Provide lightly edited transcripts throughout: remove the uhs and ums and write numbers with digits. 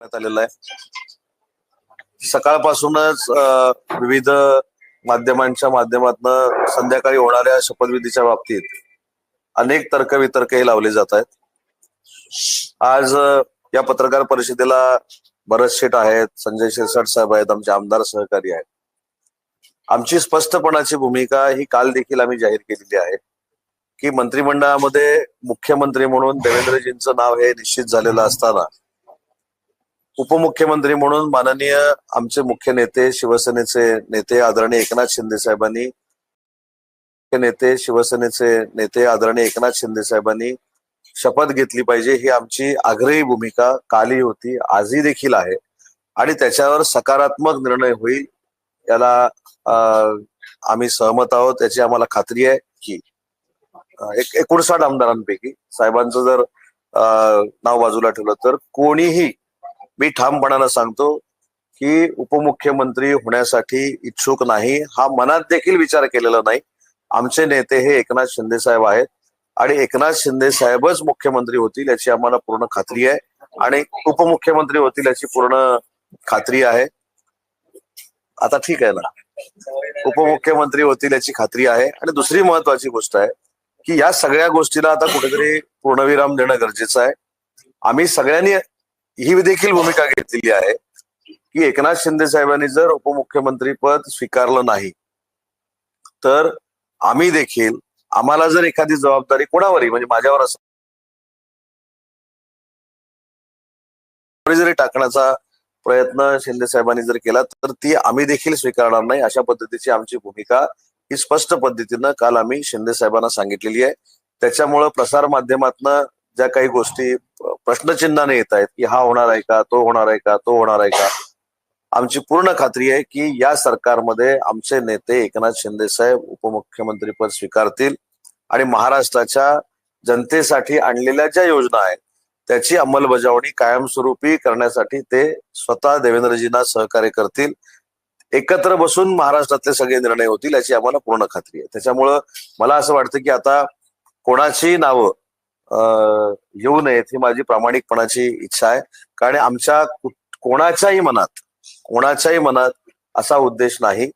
आलेला आहे। सकाळपासूनच विविध माध्यमांच्या माध्यमातून संध्याकाळी होणाऱ्या शपथविधीच्या बाबतीत अनेक तर्कवितर्कही लावले जात आहेत। आज या पत्रकार परिषदेला भरत शेठ आहेत, संजय शिरसाट साहेब आहेत, आमचे आमदार सहकारी आहेत। आमची स्पष्टपणाची भूमिका ही काल देखील आम्ही जाहीर केलेली आहे की मंत्रिमंडळामध्ये मुख्यमंत्री म्हणून देवेंद्रजींचं नाव हे निश्चित झालेलं असताना उपमुख्यमंत्री म्हणून माननीय आमचे मुख्य नेते शिवसेनेचे नेते आदरणीय एकनाथ शिंदे साहेबांनी शपथ घेतली पाहिजे ही आमची आग्रही भूमिका कालही होती, आजही देखील आहे आणि त्याच्यावर सकारात्मक निर्णय होईल याला आम्ही सहमत आहोत। याची आम्हाला खात्री आहे की 59 आमदारांपैकी साहेबांचं जर नाव बाजूला ठेवलं तर कोणीही, मी ठामपणानं सांगतो की उपमुख्यमंत्री होण्यासाठी इच्छुक नाही, हा मनात देखील विचार केलेला नाही। आमचे नेते हे एकनाथ शिंदे साहेब आहेत आणि एकनाथ शिंदे साहेबच मुख्यमंत्री होतील याची आम्हाला पूर्ण खात्री आहे आणि उपमुख्यमंत्री होतील याची पूर्ण खात्री आहे। आता ठीक आहे ना, उपमुख्यमंत्री होतील याची खात्री आहे। आणि दुसरी महत्वाची गोष्ट आहे की या सगळ्या गोष्टीला आता कुठेतरी पूर्णविराम देणं गरजेचं आहे। आम्ही सगळ्यांनी ही देखील भूमिका घेतलेली आहे की एकनाथ शिंदे साहेबांनी जर उपमुख्यमंत्री पद स्वीकारलं नाही तर आम्ही देखील, आम्हाला जर एखादी जबाबदारी कोणावरही म्हणजे माझ्यावर असं जरी टाकण्याचा प्रयत्न शिंदे साहेबांनी जर केला तर ती आम्ही देखील स्वीकारणार नाही। अशा पद्धतीची आमची भूमिका ही स्पष्ट पद्धतीनं काल आम्ही शिंदे साहेबांना सांगितलेली आहे। त्याच्यामुळं प्रसार माध्यमातनं ज्या काही गोष्टी प्रश्नचिन्हाने येत आहेत की हा होणार आहे का, तो होणार आहे का, तो होणार आहे का, आमची पूर्ण खात्री आहे की या सरकारमध्ये आमचे नेते एकनाथ शिंदे साहेब उपमुख्यमंत्री पद स्वीकारतील आणि महाराष्ट्राच्या जनतेसाठी आणलेल्या ज्या योजना आहेत त्याची अंमलबजावणी कायमस्वरूपी करण्यासाठी ते स्वतः देवेंद्रजींना सहकार्य करतील। एकत्र बसून महाराष्ट्रातले सगळे निर्णय होतील याची आम्हाला पूर्ण खात्री आहे। त्याच्यामुळं मला असं वाटतं की आता कोणाची नावं येऊ नयेत ही माझी प्रामाणिकपणाची इच्छा आहे, कारण आमच्या कोणाच्याही मनात असा उद्देश नाही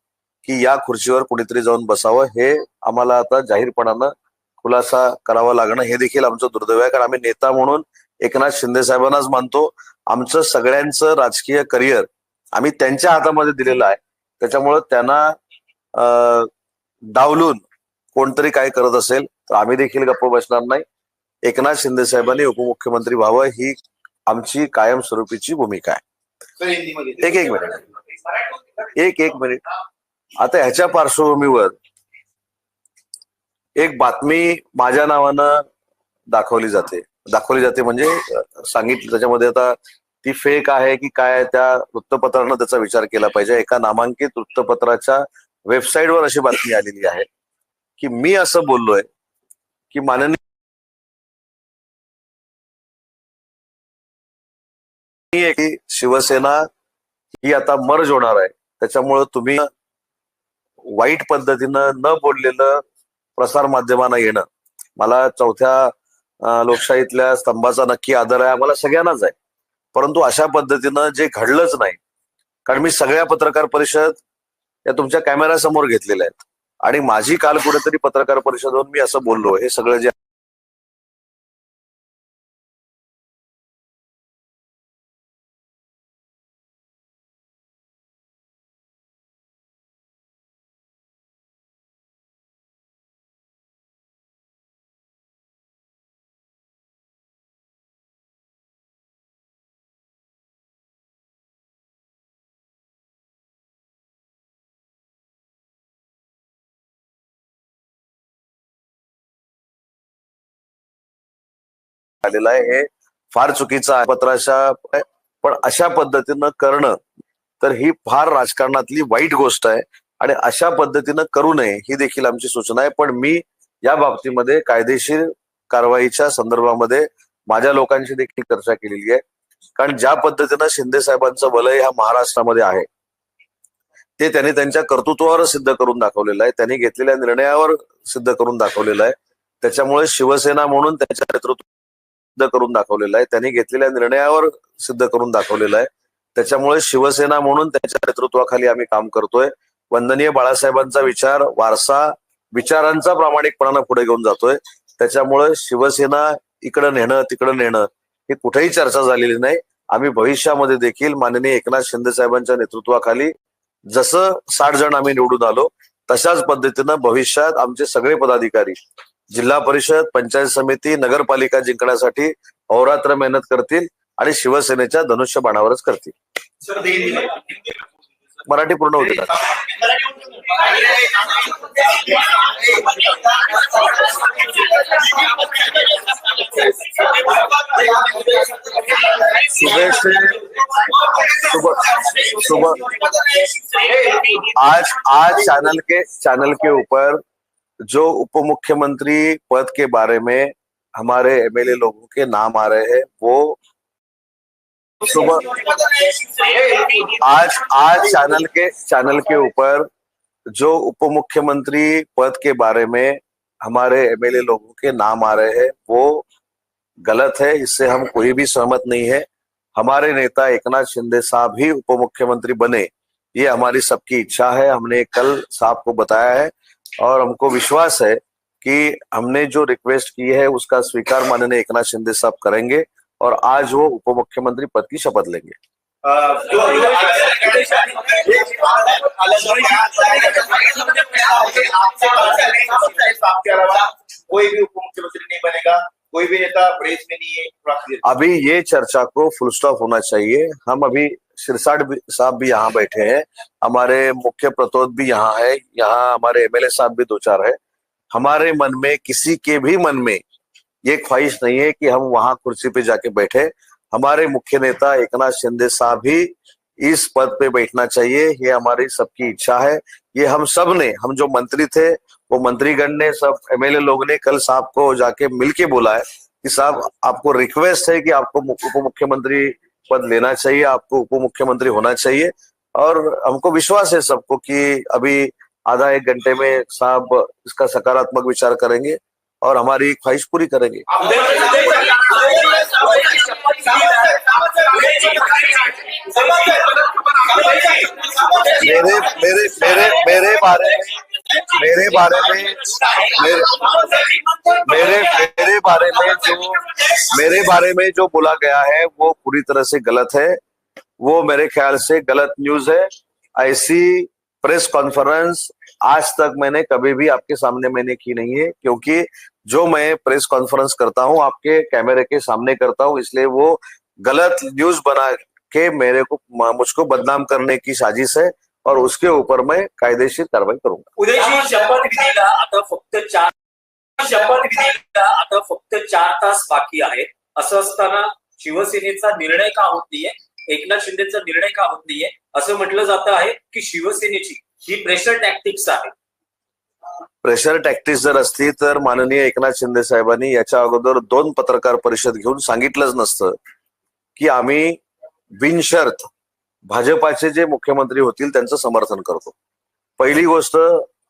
की या खुर्चीवर कुणीतरी जाऊन बसावं। हे आम्हाला आता जाहीरपणानं खुलासा करावा लागणं हे देखील आमचं दुर्दैव आहे, कारण आम्ही नेता म्हणून एकनाथ शिंदे साहेबांनाच मानतो। आमचं सगळ्यांचं राजकीय करिअर आम्ही त्यांच्या हातामध्ये दिलेलं आहे, त्याच्यामुळं त्यांना डावलून कोणतरी काय करत असेल तर आम्ही देखील गप्प बसणार नाही। एकनाथ शिंदे साहेबांनी उपमुख्यमंत्री व्हावं ही आमची कायमस्वरूपीची भूमिका आहे। एक मिनिट आता ह्याच्या पार्श्वभूमीवर एक बातमी माझ्या नावानं दाखवली जाते म्हणजे सांगितलं, त्याच्यामध्ये आता ती फेक आहे की काय त्या वृत्तपत्रानं त्याचा विचार केला पाहिजे। एका नामांकित वृत्तपत्राच्या वेबसाईटवर अशी बातमी आलेली आहे की मी असं बोललोय की माननीय शिवसेना ही आता मर्ज होणार आहे, त्याच्यामुळं तुम्ही वाईट पद्धतीनं न बोललेलं प्रसार माध्यमांना येणं, मला चौथ्या लोकशाहीतल्या स्तंभाचा नक्की आदर आहे, आम्हाला सगळ्यांनाच आहे, परंतु अशा पद्धतीनं जे घडलंच नाही, कारण मी सगळ्या पत्रकार परिषद या तुमच्या कॅमेऱ्यासमोर घेतलेल्या आहेत आणि माझी काल कुठेतरी पत्रकार परिषद होऊन मी असं बोललो, हे सगळं जे आलेलं आहे हे फार चुकीचं आहे पत्राच्या, पण अशा पद्धतीनं करणं तर ही फार राजकारणातली वाईट गोष्ट आहे आणि अशा पद्धतीनं करू नये ही देखील आमची सूचना आहे। पण मी या बाबतीमध्ये कायदेशीर कारवाईच्या संदर्भामध्ये माझ्या लोकांशी देखील चर्चा केलेली आहे, कारण ज्या पद्धतीनं शिंदे साहेबांचं वलय ह्या महाराष्ट्रामध्ये आहे ते त्यांनी त्यांच्या कर्तृत्वावर सिद्ध करून दाखवलेलं आहे, त्यांनी घेतलेल्या निर्णयावर सिद्ध करून दाखवलेलं आहे। त्याच्यामुळे शिवसेना म्हणून त्यांच्या नेतृत्व सिद्ध करून दाखवलेलं आहे, त्यांनी घेतलेल्या निर्णयावर सिद्ध करून दाखवलेलं आहे. त्याच्यामुळे शिवसेना म्हणून त्यांच्या नेतृत्वाखाली आम्ही काम करतोय. वंदनीय बाळासाहेबांचा विचार, वारसा, विचारांचा प्रामाणिकपणानं पुढे घेऊन जातोय. त्याच्यामुळे शिवसेना इकडं नेणं तिकडं नेणं ही कुठेही चर्चा झालेली नाही. आम्ही भविष्यामध्ये देखील माननीय एकनाथ शिंदे साहेबांच्या नेतृत्वाखाली जसं 60 जण आम्ही निवडून आलो तशाच पद्धतीनं भविष्यात आमचे सगळे पदाधिकारी जिल्हा परिषद, पंचायत समिती, नगरपालिका जिंकण्यासाठी अहोरात्र मेहनत करतील आणि शिवसेनेच्या धनुष्यबाणावरच करतील. मराठी पूर्ण होते का? सुबह से सुबह आज चैनल के ऊपर जो उप मुख्यमंत्री पद के बारे में हमारे एमएलए लोगों के नाम आ रहे हैं, वो सुबह आज चैनल के ऊपर जो उप मुख्यमंत्री पद के बारे में हमारे एमएलए लोगों के नाम आ रहे हैं, वो गलत है। इससे हम कोई भी सहमत नहीं है। हमारे नेता एकनाथ शिंदे साहब ही उप मुख्यमंत्री बने, ये हमारी सबकी इच्छा है। हमने कल साहब को बताया है और हमको विश्वास है कि हमने जो रिक्वेस्ट की है उसका स्वीकार माननीय एकनाथ शिंदे साहब करेंगे और आज वो उप मुख्यमंत्री पद की शपथ लेंगे। कोई भी उप मुख्यमंत्री नहीं बनेगा, कोई भी नेता प्रेस में नहीं है। अभी ये चर्चा को फुल स्टॉप होना चाहिए। हम अभी सिरसाट साहब भी यहाँ बैठे हैं, हमारे मुख्य प्रतोद भी यहाँ है, यहाँ हमारे एमएलए साहब भी 2-4 है। हमारे मन में, किसी के भी मन में ये ख्वाहिश नहीं है कि हम वहां कुर्सी पे जाके बैठे। हमारे मुख्य नेता एकनाथ शिंदे साहब ही इस पद पे बैठना चाहिए, ये हमारी सबकी इच्छा है। ये हम सब ने, हम जो मंत्री थे वो मंत्रीगण ने, सब एमएलए लोग ने कल साहब को जाके मिलके बोला है कि साहब आपको रिक्वेस्ट है कि आपको उप मुख्यमंत्री पद लेना चाहिए, आपको उप मुख्यमंत्री होना चाहिए। और हमको विश्वास है सबको कि अभी आधा 1 घंटे में साहब इसका सकारात्मक विचार करेंगे और हमारी ख्वाहिश पूरी करेंगे। मेरे बारे में जो बोला गया है वो पूरी तरह से गलत है। वो मेरे ख्याल से गलत न्यूज है। ऐसी प्रेस कॉन्फ्रेंस आज तक मैंने कभी भी आपके सामने मैंने की नहीं है, क्योंकि जो मैं प्रेस कॉन्फ्रेंस करता हूं आपके कैमरे के सामने करता हूं, इसलिए वो गलत न्यूज बना के मुझको बदनाम करने की साजिश है और उसके ऊपर मैं कायदेशीर कार्रवाई करूंगा। उद्याची शपथविधीला आता फक्त 4 तास बाकी आहे। असं असताना शिवसेनेचा निर्णय का होत नाहीये, एकनाथ शिंदेचा निर्णय का होत नाहीये असं म्हटलं जात आहे की शिवसेनेची ही प्रेशर टॅक्टिक्स आहे। प्रेशर टॅक्टिक्स जर असती तर माननीय एकनाथ शिंदे साहेबांनी याच्या अगोदर 2 पत्रकार परिषद घेऊन सांगितलंच नसतं की आम्ही बिनशर्त भाजपाचे जे मुख्यमंत्री होतील त्यांचं समर्थन करतो। पहिली गोष्ट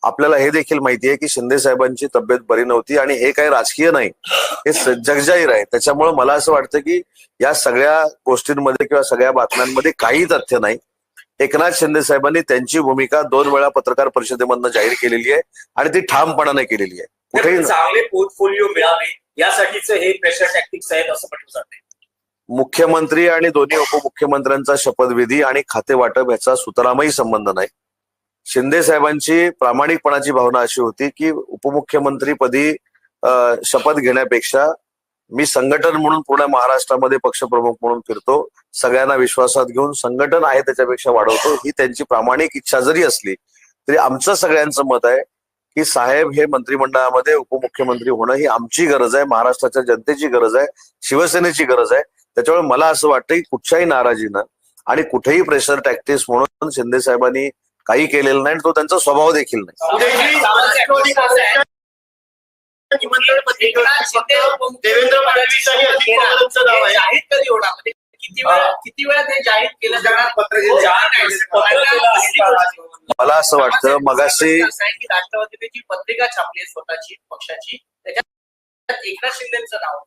आपल्याला हे देखील माहिती आहे की शिंदे साहेबांची तब्येत बरी नव्हती आणि हे काही राजकीय नाही, हे जगजाहीर आहे। त्याच्यामुळे मला असं वाटतं की या सगळ्या गोष्टींमध्ये किंवा सगळ्या बातम्यांमध्ये काही तथ्य नाही। एकनाथ शिंदे साहेबांनी त्यांची भूमिका 2 वेळा पत्रकार परिषदेमधनं जाहीर केलेली आहे आणि ती ठामपणाने केलेली आहे। कुठेही चांगले पोर्टफोलिओ मिळावे यासाठीच हे प्रेशर टॅक्टिक्स आहेत असं म्हटलं जाते। मुख्यमंत्री आणि दोन्ही उपमुख्यमंत्र्यांचा शपथविधी आणि खाते वाटप याचा सुतरामही संबंध नाही। शिंदे साहेबांची प्रामाणिकपणाची भावना अशी होती की उपमुख्यमंत्रीपदी शपथ घेण्यापेक्षा मी संघटन म्हणून पूर्ण महाराष्ट्रामध्ये पक्षप्रमुख म्हणून फिरतो, सगळ्यांना विश्वासात घेऊन संघटन आहे त्याच्यापेक्षा वाढवतो, ही त्यांची प्रामाणिक इच्छा जरी असली तरी आमचं सगळ्यांचं मत आहे की साहेब हे मंत्रिमंडळामध्ये उपमुख्यमंत्री होणं ही आमची गरज आहे, महाराष्ट्राच्या जनतेची गरज आहे, शिवसेनेची गरज आहे। त्याच्यामुळे मला असं वाटतं की कुठच्याही नाराजीनं आणि कुठेही प्रेशर टॅक्टिक्स म्हणून शिंदे साहेबांनी काही केलेलं नाही, तो त्यांचा स्वभाव देखील नाही। देवेंद्र फडणवीस किती वेळा ते जाहीर केलं मला असं वाटतं मगाशी राष्ट्रवादीची पत्रिका छापली स्वतःची पक्षाची, त्याच्यात एकनाथ शिंदेचं नाव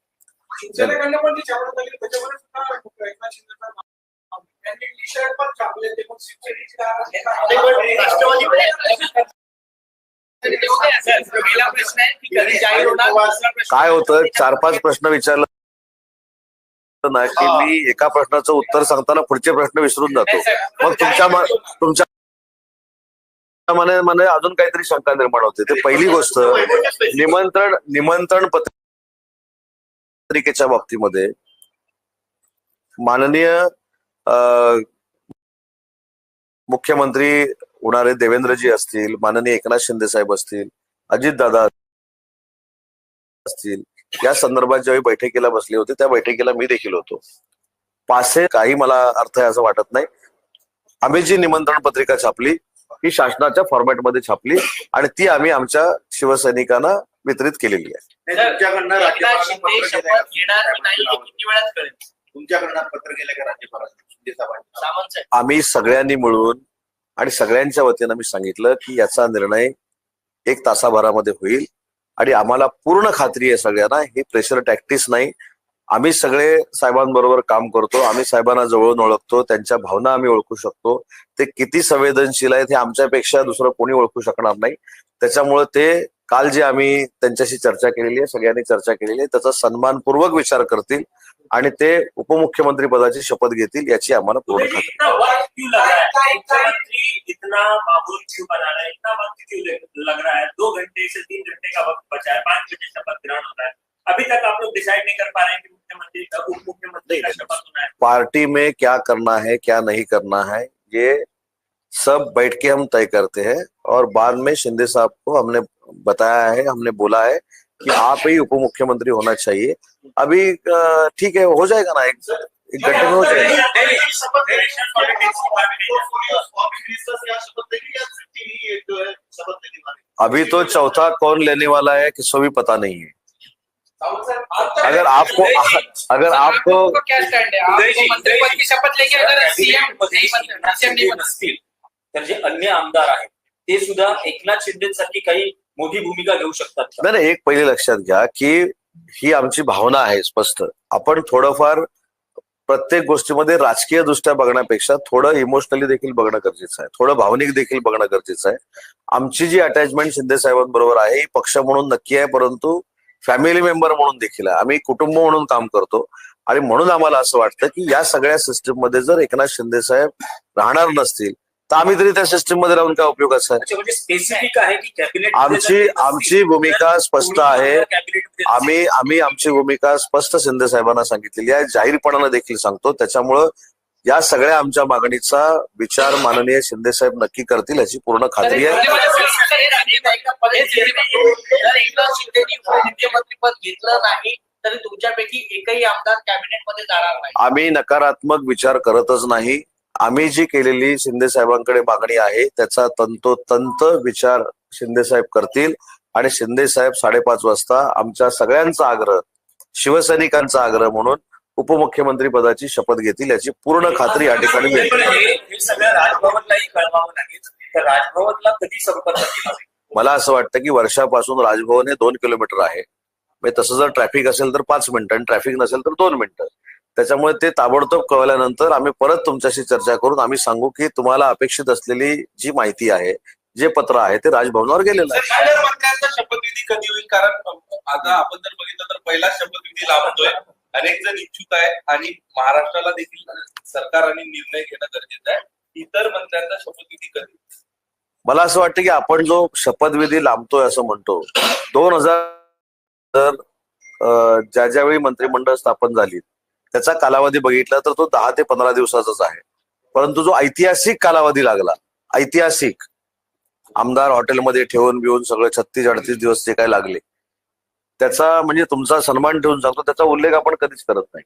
शिवसेनेकडनं पण जी चर्चा झाली त्याच्यामध्ये सुद्धा एकनाथ शिंदेचा नाव आहे. त्यांनी टी-शर्ट पण छापले ते पण शिवसेनेची पहिला प्रश्न आहे की कधी जाहीर होणार, दुसरा प्रश्न काय होतं 4-5 प्रश्न विचारलं ना की मी एका प्रश्नाचं उत्तर सांगताना पुढचे प्रश्न विसरून जातो. मग तुमच्या मनात अजून काहीतरी शंका निर्माण होते. ते पहिली गोष्ट निमंत्रण पत्रिकेच्या बाबतीमध्ये माननीय मुख्यमंत्री होणारे देवेंद्रजी असतील, माननीय एकनाथ शिंदे साहेब असतील, अजितदादा असतील, या संदर्भात ज्यावेळी बैठकीला बसले होते त्या बैठकीला मी देखील होतो. पासे काही मला अर्थ आहे असं वाटत नाही. आम्ही जी निमंत्रण पत्रिका छापली ही शासनाच्या फॉर्मॅटमध्ये छापली आणि ती आम्ही आमच्या शिवसैनिकांना वितरित केलेली आहे. तुमच्याकडनं एकनाथ शिंदे राज्यपालांना शपथ घेणार की नाही हे किती वेळात कळेल? तुमच्याकडनं पत्र गेलं का राज्यपालांना शिंदे साहेबांना? सामंत साहेब, आम्ही सगळ्यांनी मिळून आणि सगळ्यांच्या वतीनं मी सांगितलं की याचा निर्णय 1 तासाभरामध्ये होईल आणि आम्हाला पूर्ण खात्री आहे सगळ्यांना, ही प्रेशर टॅक्टिस नाही. आम्ही सगळे साहेबांबरोबर काम करतो, आम्ही साहेबांना जवळून ओळखतो, त्यांच्या भावना आम्ही ओळखू शकतो. ते किती संवेदनशील आहेत हे आमच्यापेक्षा दुसरं कोणी ओळखू शकणार नाही. त्याच्यामुळे ते काल जे आम्ही त्यांच्याशी चर्चा केलेली आहे, सगळ्यांनी चर्चा केलेली आहे, त्याचा सन्मानपूर्वक विचार करतील आणि ते उपमुख्यमंत्री पदाची शपथ घेतील याची आम्हाला पूर्ण खात्री. इतना वक्त क्यों लग रहा है? मुख्यमंत्री इतना मामूल क्यों बना रहा है? इतना वक्त क्यों लग रहा है? 2 घंटे से 3 घंटे का वक्त बचा है, 5 बजे शपथ ग्रहण होता है, अभी तक आप लोग डिसाइड नहीं कर पा रहे हैं कि मुख्यमंत्री उप मुख्यमंत्री का शपथ होना है? पार्टी में क्या करना है क्या नहीं करना है ये सब बैठ के हम तय करते हैं और बाद में शिंदे साहब को हमने बताया है, हमने बोला है कि आप ही उप मुख्यमंत्री होना चाहिए. अभी ठीक है, हो जाएगा ना, 1 घंटे में हो जाएगा. अभी तो चौथा कौन लेने वाला है किसी को भी पता नहीं है. अगर आपको क्या स्टैंड है? आप मंत्री पद की शपथ लेंगे अगर सीएम नहीं नसतील तर जे अन्य आमदार आहेत ते सुद्धा एकनाथ शिंदेसारखी काही मोठी भूमिका घेऊ शकतात का? नाही, एक पहिले लक्षात घ्या की ही आमची भावना आहे स्पष्ट. आपण थोडंफार प्रत्येक गोष्टीमध्ये राजकीय दृष्ट्या बघण्यापेक्षा थोडं इमोशनली देखील बघणं गरजेचं आहे, थोडं भावनिक देखील बघणं गरजेचं आहे. आमची जी अटॅचमेंट शिंदे साहेबांबरोबर आहे ही पक्ष म्हणून नक्की आहे, परंतु फॅमिली मेंबर म्हणून देखील आहे. आम्ही कुटुंब म्हणून काम करतो आणि म्हणून आम्हाला असं वाटतं की या सगळ्या सिस्टीम मध्ये जर एकनाथ शिंदे साहेब राहणार नसतील तर आम्ही तरी त्या सिस्टीम मध्ये राहून काय उपयोगाचं आहे. म्हणजे स्पेसिफिक आहे की कॅबिनेट आमची भूमिका स्पष्ट आहे. आम्ही आमची भूमिका स्पष्ट शिंदे साहेबांना सांगितलेली आहे, जाहीरपणानं देखील सांगतो. त्याच्यामुळं या सगळ्या आमच्या मागणीचा विचार माननीय शिंदे साहेब नक्की करतील याची पूर्ण खात्री आहे. एकनाथ शिंदेनी उपमुख्यमंत्रीपद घेतलं नाही तरी तुमच्यापैकी एकही आमदार कॅबिनेटमध्ये जाणार नाही. आम्ही नकारात्मक विचार करतच नाही. आम्ही जी केलेली शिंदे साहेबांकडे मागणी आहे त्याचा तंतोतंत विचार शिंदे साहेब करतील आणि शिंदे साहेब 5:30 वाजता आमच्या सगळ्यांचा आग्रह, शिवसैनिकांचा आग्रह म्हणून उपमुख्यमंत्री पदाची शपथ घेतील याची पूर्ण खात्री या ठिकाणी मिळते. हे सगळं राजभवनलाही कळवावं लागेल. तर राजभवनला कधी संपर्क केला? मला असं वाटतं की वर्षापासून राजभवन हे 2 किलोमीटर आहे. म्हणजे तसं जर ट्रॅफिक असेल तर 5 मिनिटं आणि ट्रॅफिक नसेल तर 2 मिनिटं. त्याच्यामुळे ते ताबडतोब कळवल्यानंतर आम्ही परत तुमच्याशी चर्चा करून आम्ही सांगू की तुम्हाला अपेक्षित असलेली जी माहिती आहे, जे पत्र आहे ते राजभवनावर गेलेलं आहे. मंत्र्यांचा शपथविधी कधी होईल? कारण आता आपण जर बघितलं तर पहिला शपथविधी लावतोय, अनेक जण इच्छुक आहे आणि महाराष्ट्राला देखील सरकारने निर्णय घेणं गरजेचं आहे. इतर मंत्र्यांचा शपथविधी कधी? मला असं वाटतं की आपण जो शपथविधी लांबतोय असं म्हणतो, 2000 ज्यावेळी मंत्रिमंडळ स्थापन झाली त्याचा कालावधी बघितला तर तो 10 ते 15 दिवसाचाच आहे. परंतु जो ऐतिहासिक कालावधी लागला, ऐतिहासिक आमदार हॉटेलमध्ये ठेवून बिवून सगळं 36-38 दिवस जे काय लागले, त्याचा म्हणजे तुमचा सन्मान ठेवून सांगतो त्याचा उल्लेख आपण कधीच करत नाही.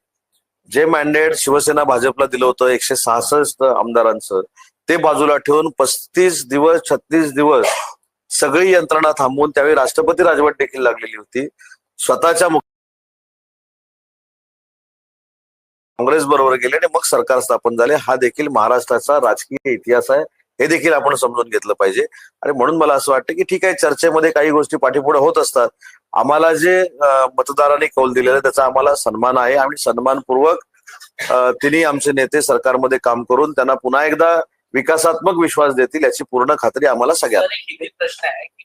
जे मॅन्डेट शिवसेना भाजपला दिलं होतं 166 आमदारांचं, ते बाजूला ठेवून 35 दिवस 36 दिवस सगळी यंत्रणा थांबवून त्यावेळी राष्ट्रपती राजवट देखील लागलेली होती. स्वतःच्या काँग्रेस बरोबर गेले आणि मग सरकार स्थापन झाले. हा देखील महाराष्ट्राचा राजकीय इतिहास आहे. हे देखील आपण समजून घेतलं पाहिजे. आणि म्हणून मला असं वाटतं की ठीक आहे, चर्चेमध्ये काही गोष्टी पाठीपुढे होत असतात. आम्हाला जे मतदारांनी कौल दिलेला त्याचा आम्हाला सन्मान आहे आणि सन्मानपूर्वक तिन्ही आमचे नेते सरकारमध्ये काम करून त्यांना पुन्हा एकदा विकासात्मक विश्वास देतील याची पूर्ण खात्री आम्हाला सगळ्यांना. सर, एक प्रश्न है कि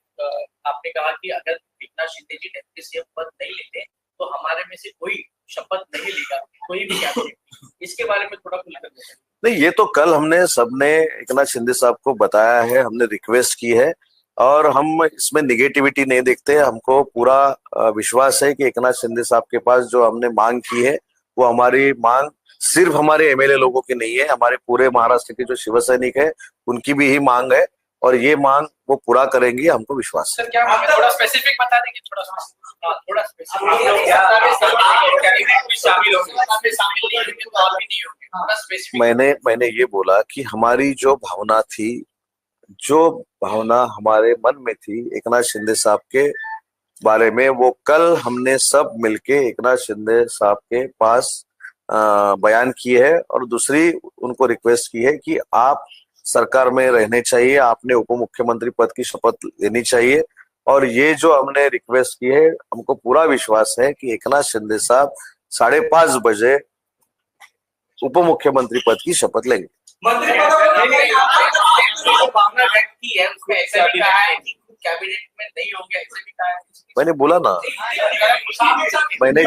आपने कहा कि अगर एकनाथ शिंदे जी डेप्यूटी सीएम पद नहीं लेते तो हमारे में से कोई शपथ नहीं लेगा, कोई भी कैबिनेट। इसके बारे में थोड़ा खुलकर बताइए। नहीं, ये तो कल हमने सबने एकनाथ शिंदे साहब को बताया है, हमने रिक्वेस्ट की है और हम इसमें निगेटिविटी नहीं देखते. हमको पूरा विश्वास है कि एकनाथ शिंदे साहब के पास जो हमने मांग की है वो हमारी मांग सिर्फ हमारे एमएलए लोगों की नहीं है, हमारे पूरे महाराष्ट्र के जो शिवसैनिक है उनकी भी ही मांग है और ये मांग वो पूरा करेंगे, हमको विश्वास है. सर, क्या हमें थोड़ा स्पेसिफिक बता देंगे? थोड़ा कैबिनेट में शामिल होंगे, थोड़ा स्पेसिफिक। मैंने ये बोला कि हमारी जो भावना थी, जो भावना हमारे मन में थी एकनाथ शिंदे साहब के बारे में, वो कल हमने सब मिलके एकनाथ शिंदे साहब के पास बयान की है और दूसरी उनको रिक्वेस्ट की है कि आप सरकार में रहने चाहिए, आपने उप मुख्यमंत्री पद की शपथ लेनी चाहिए. और ये जो हमने रिक्वेस्ट की है, हमको पूरा विश्वास है कि एकनाथ शिंदे साहब 5:30 बजे उप मुख्यमंत्री पद की शपथ लेंगे. भावना व्यक्त की है, उसमें ऐसा भी कहा है कि कैबिनेट में नहीं होंगे, ऐसे भी कहा है। मैंने बोला ना, मैंने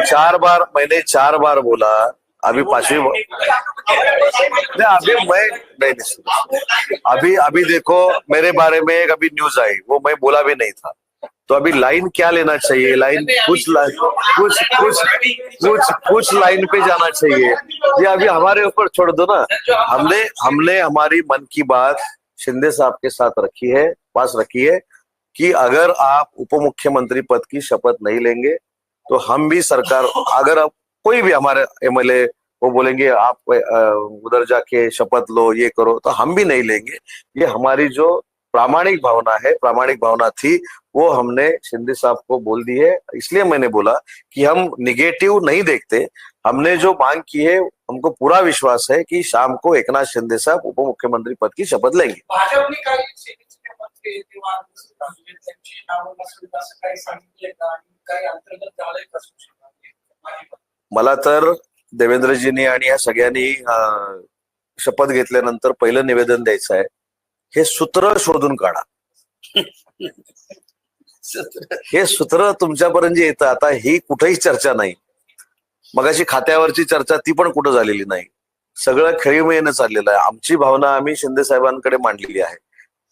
4 बार बोला. अभी 5वीं अभी देखो, मेरे बारे में एक अभी न्यूज आई, वो मैं बोला भी नहीं था. तो अभी लाइन क्या लेना चाहिए, लाइन कुछ लाइन पे जाना चाहिए, ये अभी हमारे ऊपर छोड़ दो ना. हमने हमारी मन की बात शिंदे साहब के साथ रखी है, पास रखी है कि अगर आप उप मुख्यमंत्री पद की शपथ नहीं लेंगे तो हम भी सरकार, अगर आप कोई भी हमारे एमएलए वो बोलेंगे आप उधर जाके शपथ लो, ये करो, तो हम भी नहीं लेंगे. ये हमारी जो प्रामाणिक भावना है, प्रामाणिक भावना थी, वो हमने शिंदे साहब को बोल दी है. इसलिए मैंने बोला कि हम निगेटिव नहीं देखते. हमने जो मांग की है, हमको पूरा विश्वास है कि शाम को एकनाथ शिंदे साहब उप मुख्यमंत्री पद की शपथ लेंगे. भाजपने काही सेनेचे पद के किंवा त्यांची नावं नसतील असं काही सांगितले का आणि काही अंतर्गत झालंय का सूचना? मला तर देवेंद्रजींनी आणि या सगळ्यांनी शपथ घेतल्यानंतर पहिलं निवेदन द्यायचं आहे, हे सूत्र शोधून काढा. हे सूत्र तुमच्यापर्यंत जे येतं, आता ही कुठेही चर्चा नाही. मगाशी खात्यावरची चर्चा ती पण कुठं झालेली नाही. सगळं खेळीमेळीनं चाललेलं आहे. आमची भावना आम्ही शिंदे साहेबांकडे मांडलेली आहे.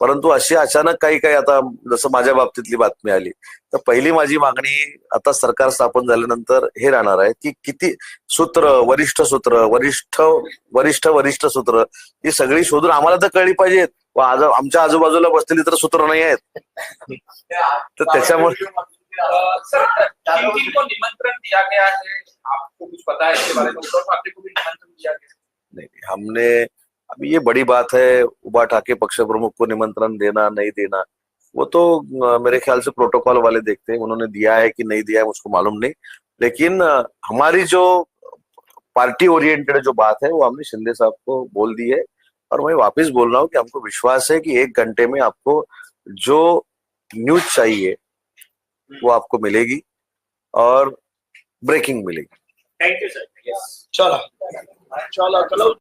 परंतु अशी अचानक काही आता जसं माझ्या बाबतीतली बातमी आली, तर पहिली माझी मागणी आता सरकार स्थापन झाल्यानंतर हे राहणार आहे की किती सूत्र, वरिष्ठ सूत्र ही सगळी शोधून आम्हाला तर कळली पाहिजेत. आमच्या आजूबाजूला बसलेली तर सूत्र नाही आहेत. तर त्याच्यामुळे किनको निमंत्रण दिया गया है, आपको कुछ पता है इसके बारे में? उद्धव ठाकरे को भी निमंत्रण दिया गया? नहीं, हमने अभी ये बड़ी बात है, उबा ठाकरे पक्ष प्रमुख को निमंत्रण देना नहीं देना, वो तो मेरे ख्याल से प्रोटोकॉल वाले देखते हैं. उन्होंने दिया है कि नहीं दिया है मुझको मालूम नहीं, लेकिन हमारी जो पार्टी ओरिएंटेड जो बात है वो हमने शिंदे साहब को बोल दी है. और मैं वापस बोल रहा हूँ कि हमको विश्वास है कि 1 घंटे में आपको जो न्यूज चाहिए वो आपको मिलेगी और ब्रेकिंग मिलेगी. Thank you sir. चला चला चलो.